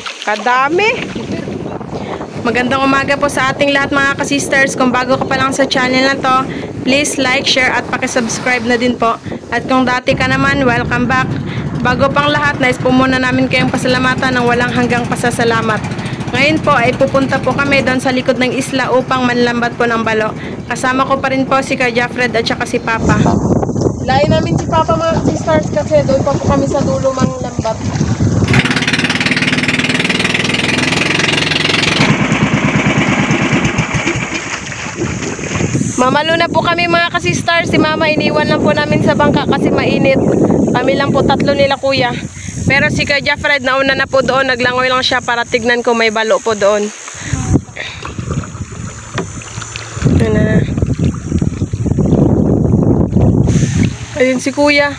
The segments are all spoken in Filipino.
Kadami. Magandang umaga po sa ating lahat mga ka-sisters. Kung bago ka pa lang sa channel na to, please like, share at pakisubscribe na din po. At kung dati ka naman, welcome back. Bago pang lahat, nais po muna namin kayong pasalamatan ng walang hanggang pasasalamat. Ngayon po ay pupunta po kami doon sa likod ng isla upang manlambat po ng balo. Kasama ko pa rin po si Kuya Jeffred at saka si Papa. Lain namin si Papa mga ka-sisters kasi doon pa po kami sa dulo manglambat. Mamalo na po kami mga ka-sisters. Si Mama iniwan lang po namin sa bangka kasi mainit. Kami lang po tatlo nila kuya. Pero si Kuya Jeffred nauna na po doon. Naglangoy lang siya para tignan ko may balo po doon. Ayun si kuya.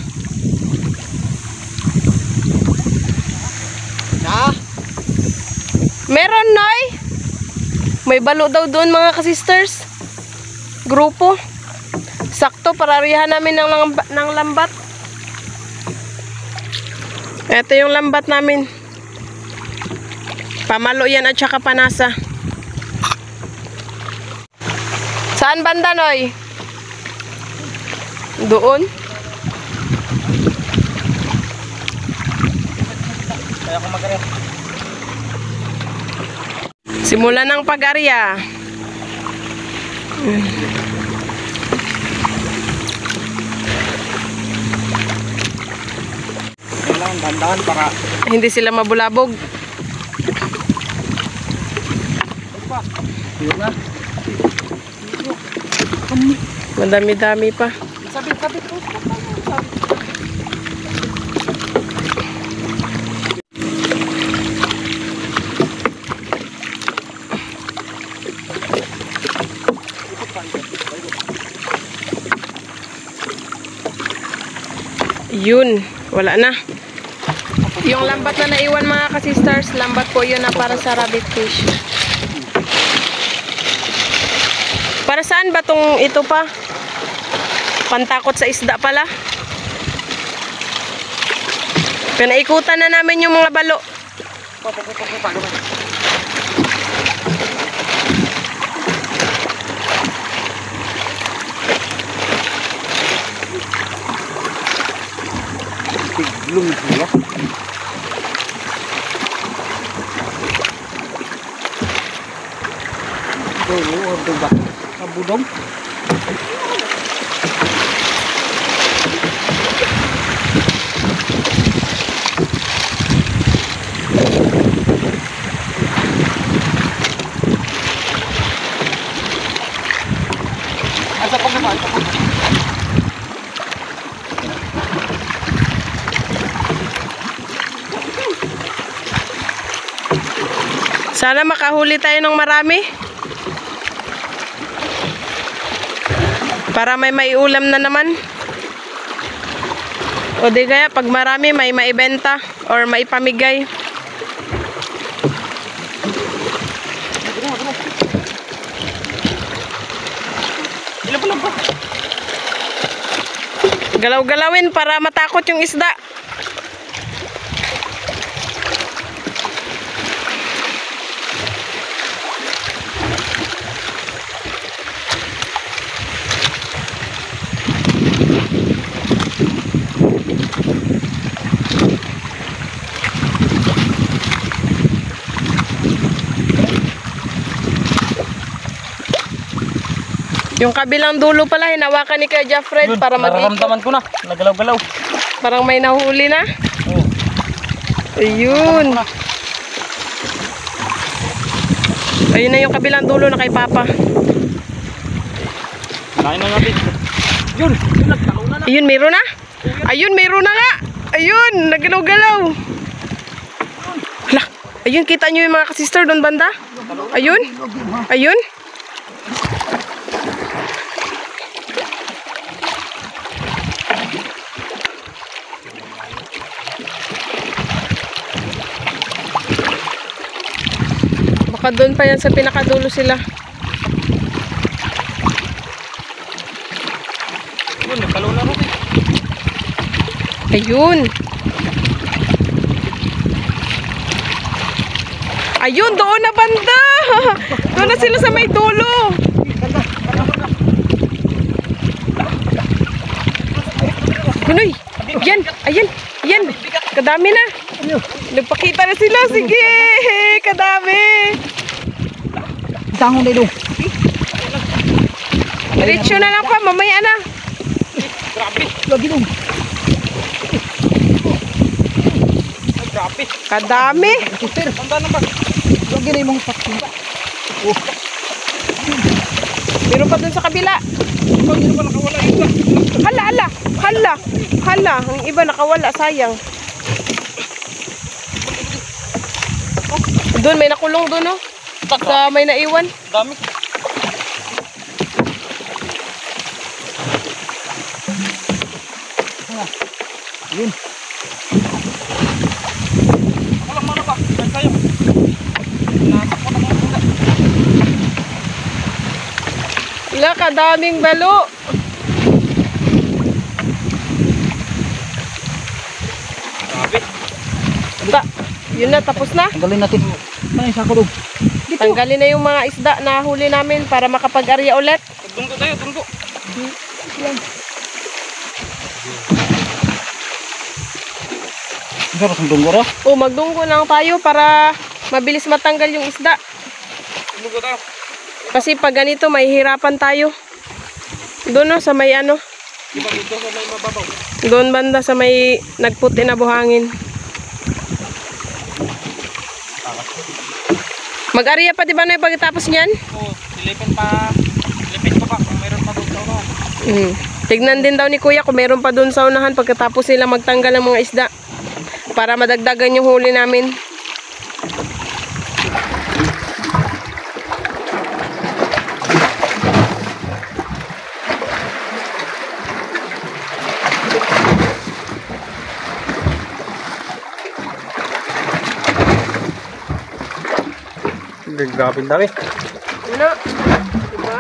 Meron, Noy. May balo daw doon mga ka-sisters. Grupo. Sakto para riyahan namin ng lambat. Ito yung lambat namin. Pamalo yan at saka panasa. Saan banda, Noy? Doon? Kaya ako mag-arya. Simula ng pag-arya. Kailangan dandahan para Hindi sila mabulabog. yun na. Madami-dami pa. Sabit po. Yun, wala na. Yung lambat na naiwan mga ka-sisters, lambat po yun na para sa rabbit fish. Para saan ba tong ito pa? Pantakot sa isda pala. Pinaikutan na namin yung mga balo. Tiglong pula. Ito ba? Kabudong. Asa pa naman? Sana makahuli tayo ng marami. Para may maiulam na naman. O di kaya pag marami may maibenta or maipamigay. Galaw-galawin para matakot yung isda. Yung kabilang dulo pala, hinawakan ni Kuya Jeffred para mag-ikot. Nararamdaman ko na, nagalaw-galaw. Parang may nahuli na. Oo. Ayun. Ayun na yung kabilang dulo na kay Papa. Kain na natin. Yun, nagtalaw na. Ayun, meron na. Ayun, meron na nga. Ayun, nagalaw-galaw. Hala, ayun, kita nyo yung mga ka-sister doon banda? Ayun. Ayun. Baka doon pa yan sa pinakadulo sila. Yun, nagtalaw na rin. Ayun. Ayun, doon na banda. Doon na sila sa may dulo. Gunoy. Yan, ayan, yan. Kadami na. Nagpakita na sila. Sige, kadami. Tangon dito. Diretso na lang pa, mamaya na. Grabe. Lagi dong. Grabe. Kadami. Sister, Tanda na ba? lagi na imong pakita. Oh, Meron pa dun sa kabila. Pag hindi pa nakawala yung isa. Hala, hala, hala, hala. Ang iba nakawala, sayang. Doon, may nakulong doon, oh. Sa may naiwan. Dami. yun. Ako lang mana ba? Nagsayang. Nasakot ang mga bunda. Wala, kadaming balo. Grabe. Aba, yun na, tapos na. Tanggalin natin. Ay, sako dong. Tanggalin na yung mga isda na huli namin para makapag-arya ulit. Tunggo tayo, tunggo. Sarap ng dunggora. O, magdunggo lang tayo para mabilis matanggal yung isda. Tunggo tayo. Kasi pag ganito, mahihirapan tayo. Doon, no, sa may ano. Diba dito sa may mababaw? Doon banda sa may nagputi na buhangin. Mag-arya pa, di ba, na yung pagkatapos niyan? Oo, silipin ko pa kung mayroon pa doon sa unahan. Tignan din daw ni Kuya kung meron pa doon sa unahan pagkatapos nila magtanggal ng mga isda. Para madagdagan yung huli namin. Grabe dami. Ano? Diba?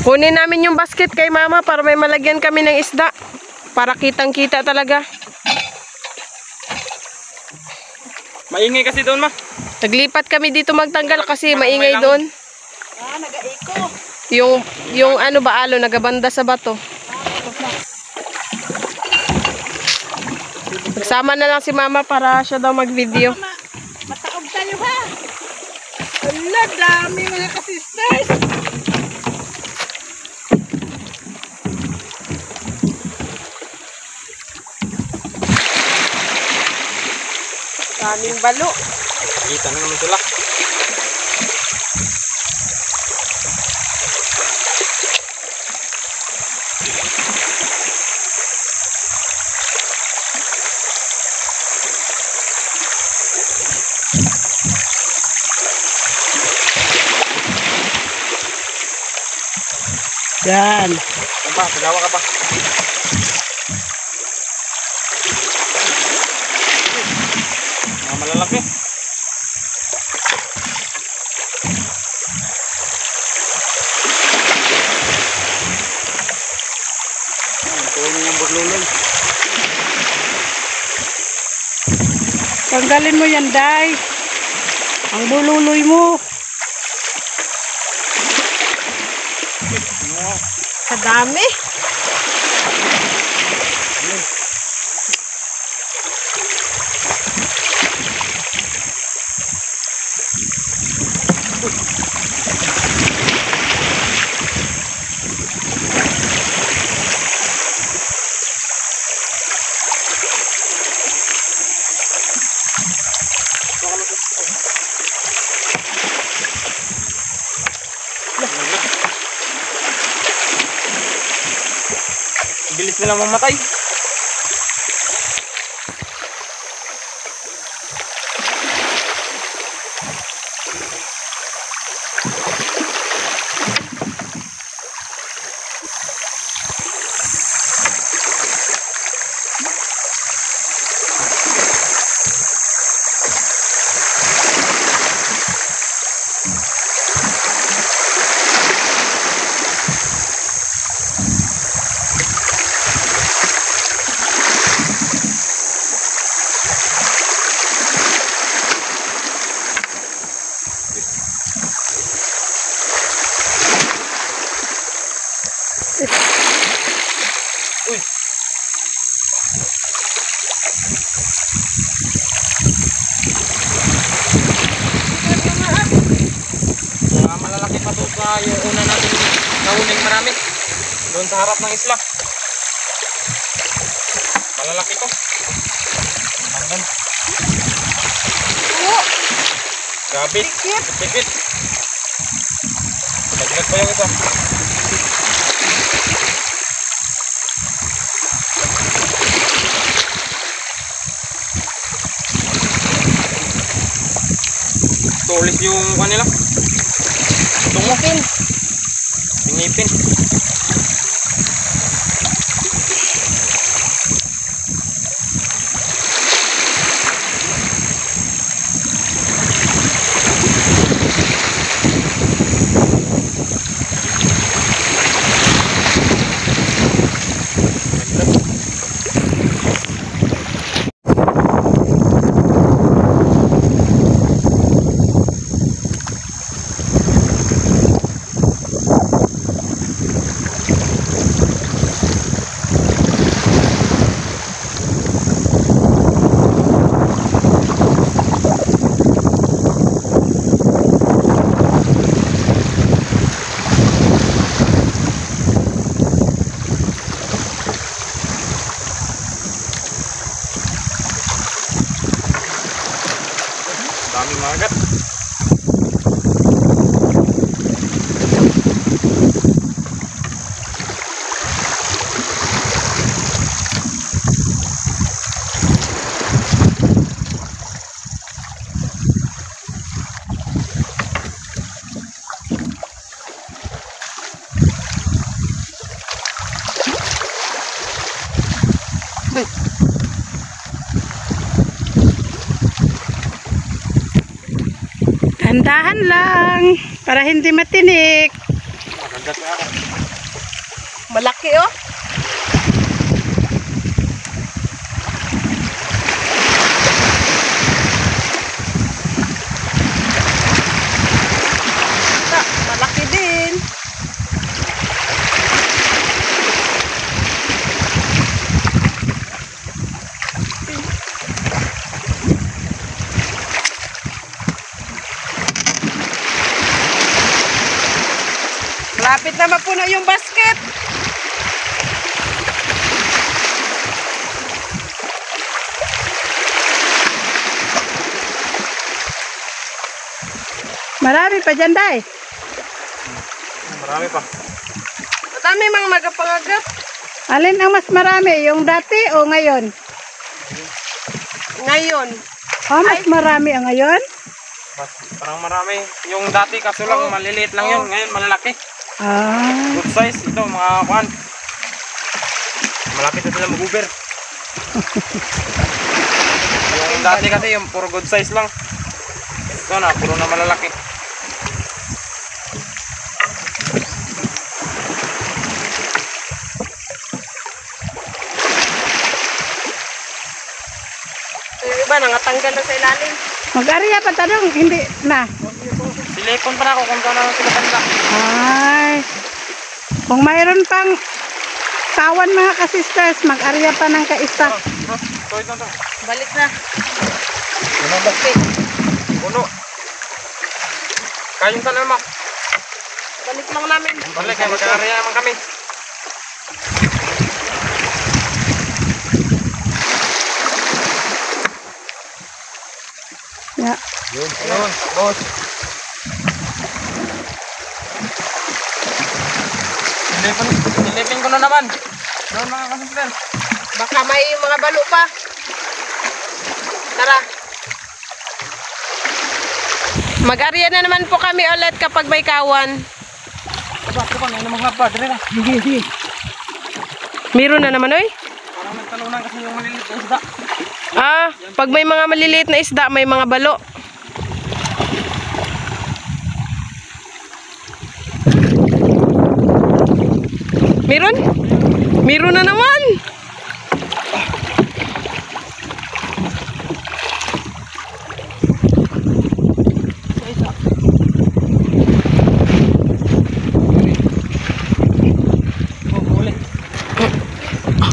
Kunin namin yung basket kay Mama para may malagyan kami ng isda. Para kitang-kita talaga. Maingay kasi doon, ma. Naglipat kami dito magtanggal kasi maingay May doon. Nag-aiko. Yung ano ba alo, nagabanda sa bato. Nagsama na lang si Mama para siya daw mag-video. Mataog tayo ha. Wala, dami mga ka-sisters. Daming balo. Kita na naman sila. Yan. Ba, pagawa ka pa. Mga malalaki. Tulong yung burlulong. Tanggalin mo yan, Day. Ang bululoy mo. Sa dami. Bilis nilang mamatay. Malalaki pa to sa yung una natin nahuling marami. Doon sa harap ng isla. Malalaki to. Hanggang. Gabi. Tikit. Dagdag pa yung isa. Tulis yung kanila. Tungipin. Pingipin. Daming magat. Dahan lang para hindi matinik. Maganda sa ako. Malaki oh. Malaki din. Malapit na mapuno yung basket. Marami pa dyan, Day. Marami pa. Madami mang nagapangagap. Alin ang mas marami? Yung dati o ngayon? Ngayon. Oh, mas marami ang ngayon? Parang marami. Yung dati kaso lang maliliit lang yun. Ngayon malalaki. Ah. Good size. Ito mga kuhan. Malapit na sila mag-uber. Yung dati kasi yung puro good size lang. Ito na, puro na malalaki. Yung iba nangatanggal na sa ilalim. Mag-ariya pa tanong, hindi na. Silikon pa na ako kung saan na sila banda. Ay. Kung mayroon pang tawan mga kasisters, mag-ariya pa ng kaisa. Ito, ito. Balik na. Puno ba? Puno. Kayong saan naman? Balik lang namin. Balik, mag-aarya naman kami. Yeah. Yun, boss. Silipin ko na naman. Doon mga kasister. Baka may mga balo pa. Tara. Mag-arya na naman po kami ulit kapag may kawan. Aba, may namang haba. Dali na. Sige. Meron na naman, oy. Parang nagtalunan kasi yung maliliit na isda. Ah, pag may mga maliliit na isda, may mga balo. Meron? Meron na naman.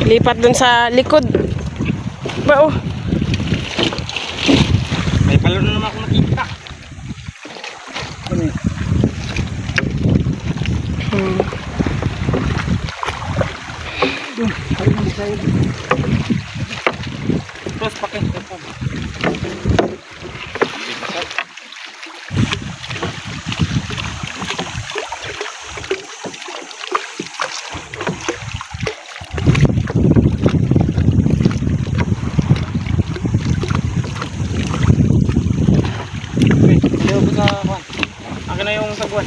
Lipat dun sa likod. Ba, oh. May palo na naman akong nakita. Terus pakai telepon. Akin na yung sagwan.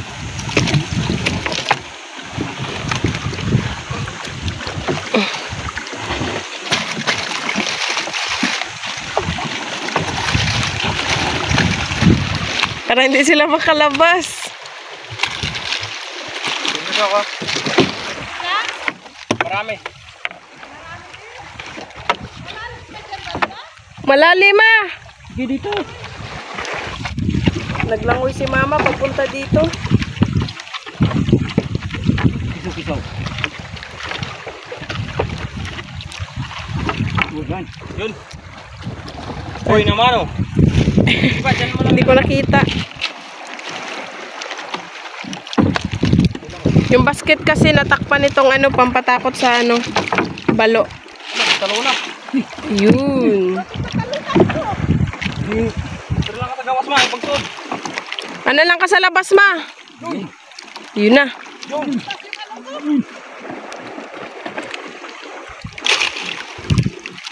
Para hindi sila makalabas. Dito ako. Marami. Malalim ah. Sige dito. Naglangoy si mama papunta dito. Kisaw. Yun. Uy naman oh. Diba, dyan mo lang. Hindi ko nakita. Yung basket kasi natakpan itong ano, pampatakot sa ano, balo. Talo na. Yun. Pero lang katagawas ma, ipagtod. Ano lang ka sa labas, ma? Yun na. Yun.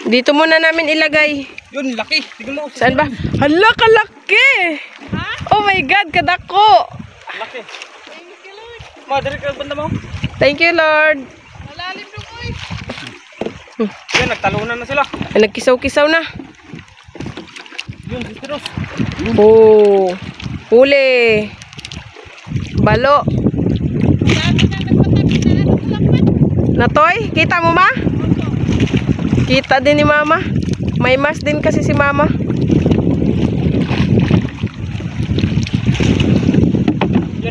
Dito muna namin ilagay. Yun, laki. Tignan mo. Saan ba? Hala, kalaki! Oh my God, kadako! Laki. Ma, direct ka banda mo. Thank you, Lord. Malalim nung oy. Yan, nagtalunan na sila. Ay, nagkisaw-kisaw na. Yun, Sisteros. Oh, huli. Balo. Natoy, kita mo ma? Kita din ni mama. May mas din kasi si mama.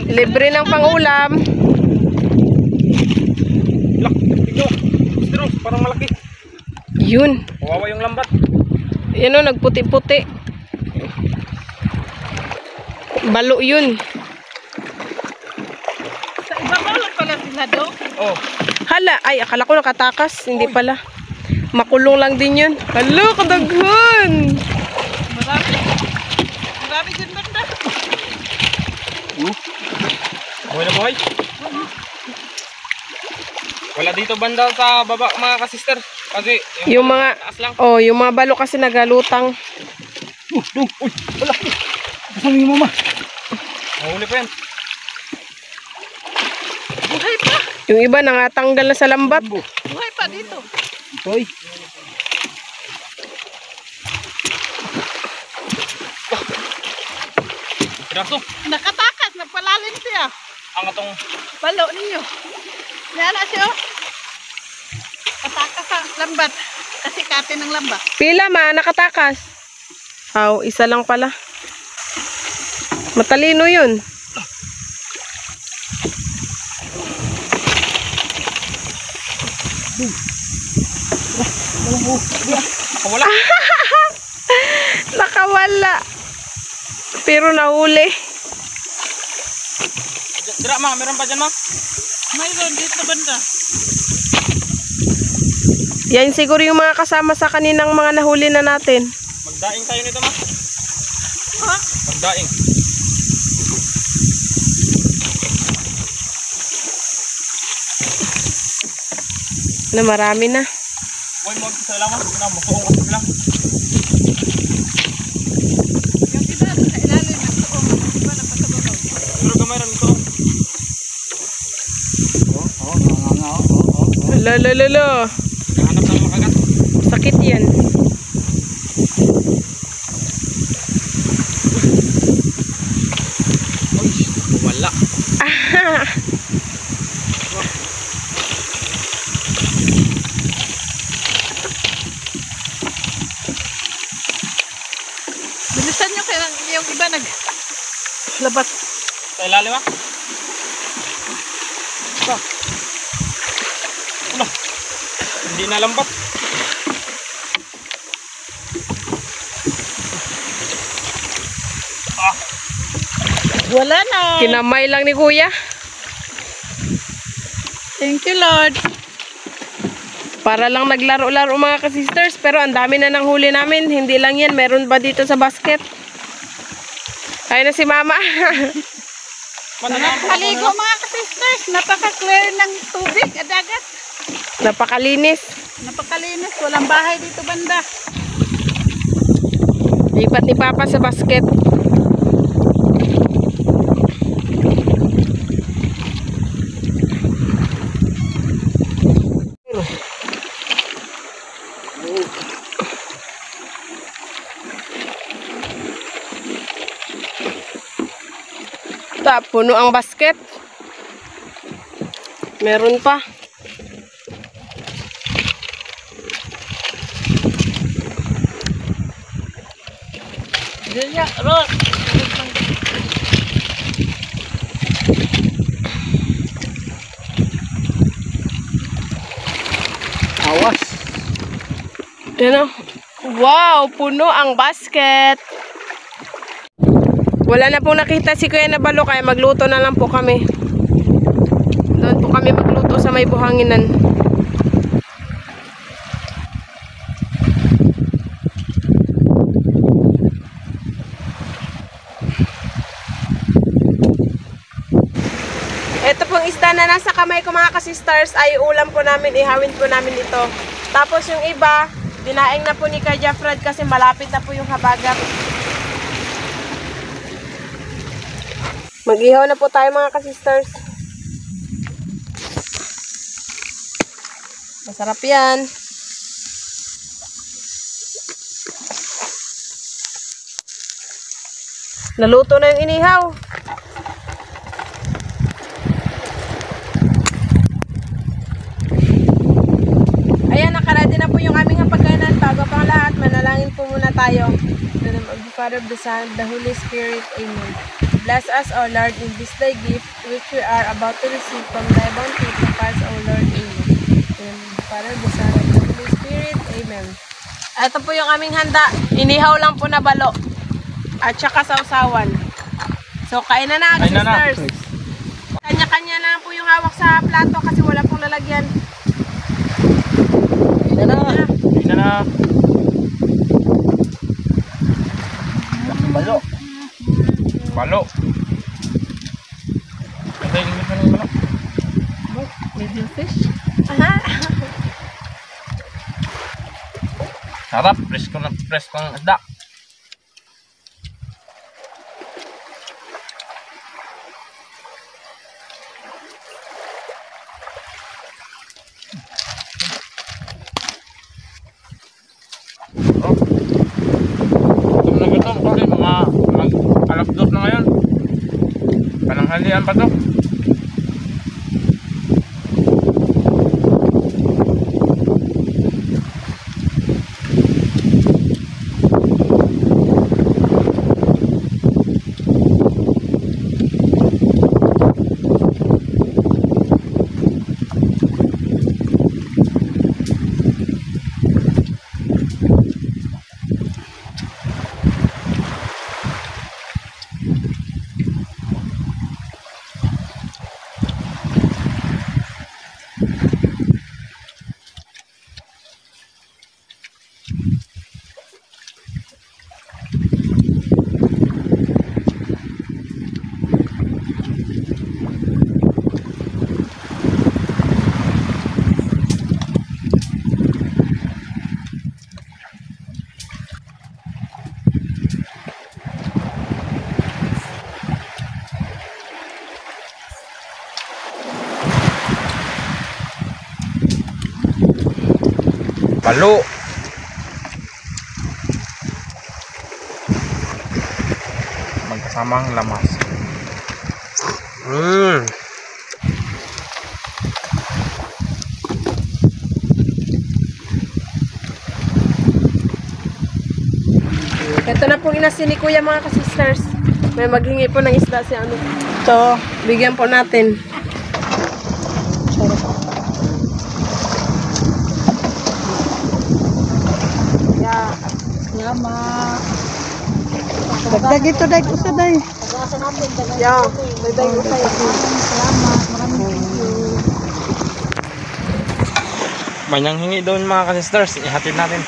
Libre ng pangulam. Ito, Sisteros, parang malaki. Yun. Kawawa yung lambat. Yan o, nagputi-puti. Balo yun. Sa ibabaw lang pala sila do. Oh. Hala, ay akala ko nakatakas. Hindi pala. Makulong lang din yun. Hala, kadaghan. Marami. Marami dyan banda. Buhay na buhay. Wala dito banda sa baba mga kasister. Kasi Yung mga, taas lang. oh, yung mga balo kasi nagalutang. Uy, wala. Kasama yung mama. Mahuli pa yan. Buhay pa. Yung iba nangatanggal na sa lambat. Buhay pa dito. Toy. Piraso. Nakatakas. Nagpalalim siya. Ang atong Balo ninyo. Yan na siya. Katakas sa lambat. Kasi kate ng lambat. Pila ma, nakatakas. Aw, isa lang pala. Matalino yun. wala. Nakawala. Pero nahuli. Dira ma, meron pa dyan ma? Mayroon dito banda. Yan siguro yung mga kasama sa kaninang mga nahuli na natin. Magdaing tayo nito ma. Ha? Magdaing. Na marami na. Huwag mo sa lang ma. Masuong kasi lang. Yung iba sa ilalim. Nagsuong. Yung iba napasababaw. Pero gamay rin ito. Lalalala. Hanap ng makagat. Sakit yan. Wala. Bilisan nyo kaya yung iba naglabat. Sa ilalim ma. Ito. Ano? Hindi na lambat. Wala na. Kinamay lang ni kuya. Thank you, Lord. Para lang naglaro-laro mga ka-sisters. Pero ang dami na ng huli namin. Hindi lang yan. Meron ba dito sa basket? Ayun na si mama. Nakakaligo mga ka-sisters. Napaka-clear ng tubig at dagat. Napakalinis. Napakalinis. Walang bahay dito banda. Lipat ni Papa sa basket. Puno ang basket. Meron pa. Diyan, Ron. Awas. Yan o. Wow, puno ang basket. Wala na pong nakita si Kuya na balo, kaya magluto na lang po kami. Doon po kami magluto sa may buhanginan. Ito pong isda na nasa kamay ko mga ka-sisters ay ulam po namin, ihawin po namin ito. Tapos yung iba, dinaing na po ni Kuya Fred kasi malapit na po yung habagat. Mag-ihaw na po tayo mga ka-sisters. Masarap yan. Naluto na yung inihaw. Ayan, nakaredy na po yung aming hapagkainan. Bago pang lahat, manalangin po muna tayo. In the name of the Father, of the Son, of the Holy Spirit. Amen. Bless us, O Lord, in this thy gift, which we are about to receive from thy bounty. Pass, O Lord. Amen. In the Father, the Son, of the Holy Spirit. Amen. Ito po yung aming handa. Inihaw lang po na balo. At saka sausawan. So, kain na na, sisters. Kanya-kanya na po yung hawak sa plato kasi wala pong lalagyan. Kain na. Kain na. Balo. Balo. Ito yung ingit na ng balo. Little fish. Aha. Sarap. Presko ng isda. Gutom kasi mga alas 2 na ngayon. Pananghalian pa to. Balo. Magkasamang lamas. Ito na pong inasin ni Kuya mga ka-sisters. May maghingi po ng isda si ano. So, bigyan po natin. Salamat. Dagdag ito, dag usa day. Yeah, dagdag ko sa'yo. Manyang hingi doon mga ka-sisters. Ihatid natin.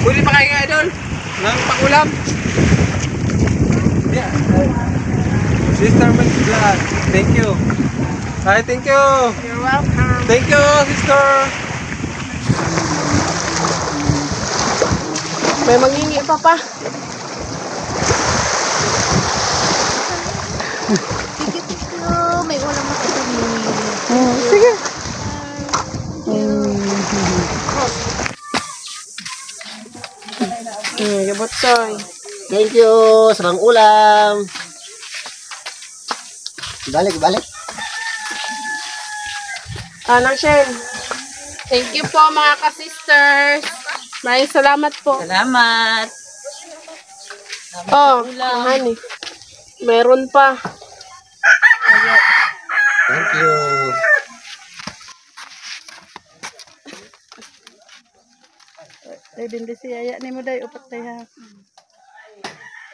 Pwede pa kayo nga doon ng pangulam. Yeah. Sister Mix Vlog. Thank you. Hi, thank you. You're welcome. Thank you, sister. May mangingi pa. May ulam ako sa Sige. Gabotsoy. Thank you sa mga ulam. Balik. Anang Shen. Thank you po mga ka-sisters. Maraming salamat po. Salamat. Oh, honey. Meron pa. Thank you. Day din di siya ni mo day upat day ha.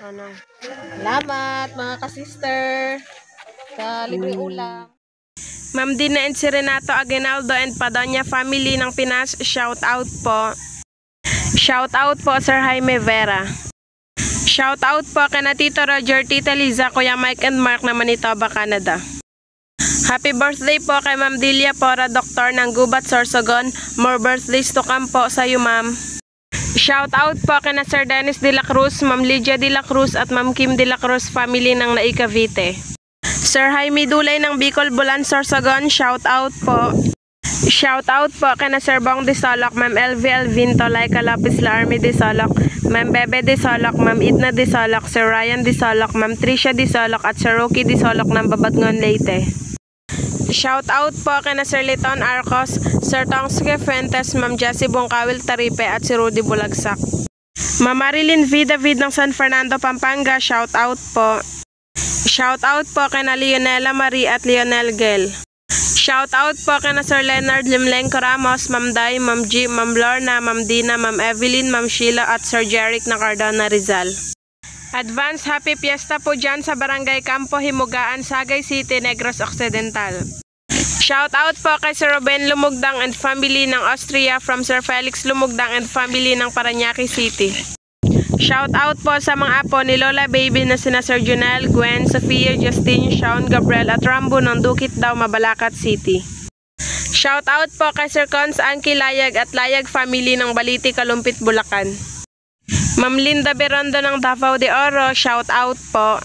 Ano? Salamat mga ka-sister. Sa libreng ulam. Ma'am Dina and si Renato Aguinaldo and Padonia family ng Pinas, shout out po. Shout out po Sir Jaime Vera. Shout out po kina Tito Roger, Tita Liza, Kuya Mike and Mark na Manitoba, Canada. Happy birthday po kay Ma'am Delia Pora, Doktor ng Gubat, Sorsogon. More birthdays to come po sa iyo, ma'am. Shout out po kina Sir Dennis de la Cruz, Ma'am Lydia de la Cruz at Ma'am Kim de la Cruz family ng Nai Cavite. Sir Jaime Dulay ng Bicol, Bulan, Sorsogon, shout out po. Shout out po kina Sir Bong de Solok, Ma'am LV Alvinto, Laika Lapis La Army de Solok, Ma'am Bebe de Solok, Ma'am Itna de Solok, Sir Ryan de Solok, Ma'am Tricia de Solok at Sir Rocky de Solok ng Babatngon, Leyte. Shout out po kina Sir Liton Arcos, Sir Tongske Fuentes, Ma'am Jessie Bongkawil Taripe at si Rudy Bulagsak. Ma'am Marilyn V. David ng San Fernando, Pampanga, shout out po. Shout out po kina Leonela Marie at Lionel Gel. Shout out po kina Sir Leonard Limlenco Ramos, Ma'am Day, Ma'am G, Ma'am Lorna, Ma'am Dina, Ma'am Evelyn, Ma'am Sheila at Sir Jeric na Cardona, Rizal. Advance happy fiesta po dyan sa Barangay Campo Himugaan, Sagay City, Negros Occidental. Shout out po kay Sir Ruben Lumugdang and family ng Austria from Sir Felix Lumugdang and family ng Parañaque City. Shout out po sa mga apo ni Lola Baby na sina Sir Junel, Gwen, Sofia, Justine, Sean, Gabriel at Rambo ng Dukit Daw, Mabalacat City. Shout out po kay Sir Cons, Anki Layag at Layag family ng Baliti, Kalumpit, Bulacan. Ma'am Linda Berondo ng Davao de Oro, shout out po.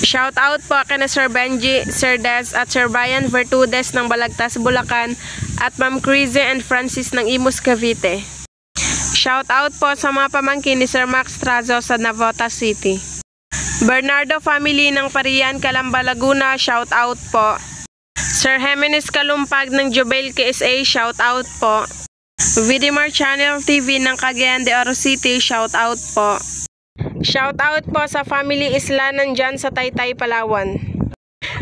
Shout out po kina Sir Benji, Sir Des at Sir Brian Vertudes ng Balagtas, Bulacan at Ma'am Crizzy and Francis ng Imus, Cavite. Shout out po sa mga pamangkin ni Sir Max Trazo sa Navotas City. Bernardo family ng Parian, Calamba, Laguna, shout out po. Sir Jimenez Kalumpag ng Jubel, KSA, shout out po. Vidimar Channel TV ng Cagayan de Oro City, shout out po. Shout out po sa family Islanan dyan sa Taytay, Palawan.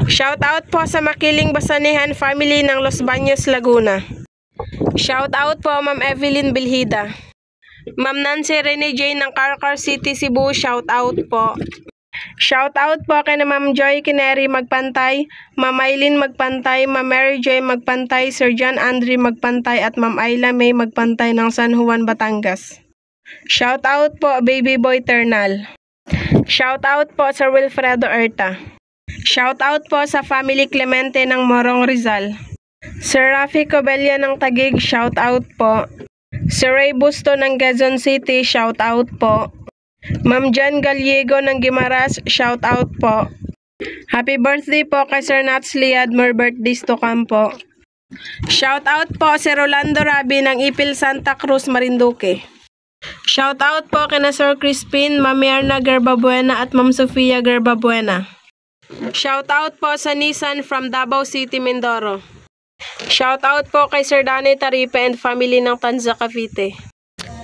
Shout out po sa Makiling Basanihan family ng Los Baños, Laguna. Shout out po Ma'am Evelyn Bilhida. Ma'am Nancy Rene Jane ng Carcar City, Cebu, shout out po. Shout out po kay na Ma'am Joy Kineri Magpantay, Ma'am Aileen Magpantay, Ma'am Mary Joy Magpantay, Sir John Andre Magpantay at Ma'am Ayla May Magpantay ng San Juan, Batangas. Shout out po Baby Boy Ternal. Shout out po Sir Wilfredo Erta. Shout out po sa family Clemente ng Morong, Rizal. Sir Rafi Cobella ng Taguig, shout out po. Sir Ray Busto ng Quezon City, shout out po. Ma'am Jan Gallego ng Guimaras, shout out po. Happy birthday po kay Sir Nats Liad, more birthdays to come po. Shout out po si Rolando Rabi ng Ipil Santa Cruz, Marinduque. Shout out po kina Sir Crispin, Ma'am Myrna Garbabuena at Ma'am Sofia Garbabuena. Shout out po sa Nissan from Davao City, Mindoro. Shout out po kay Sir Danny Taripe and family ng Tanza, Cavite.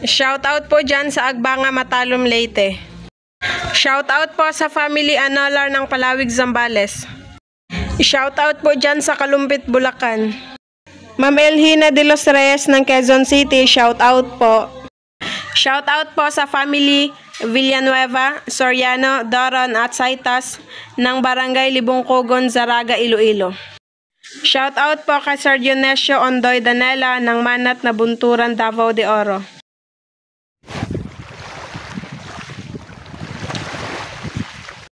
Shout out po dyan sa Agbanga, Matalom, Leyte. Shoutout po sa family Anolar ng Palawig, Zambales. Shoutout po dyan sa Kalumpit, Bulacan. Ma'am Elhina de los Reyes ng Quezon City, shoutout po. Shoutout po sa family Villanueva, Soriano, Doron at Saitas ng Barangay Libungkogon, Zaraga, Iloilo. Shoutout po kay Sir Dionisio Ondoy Danela ng Manat na Bunturan, Davao de Oro.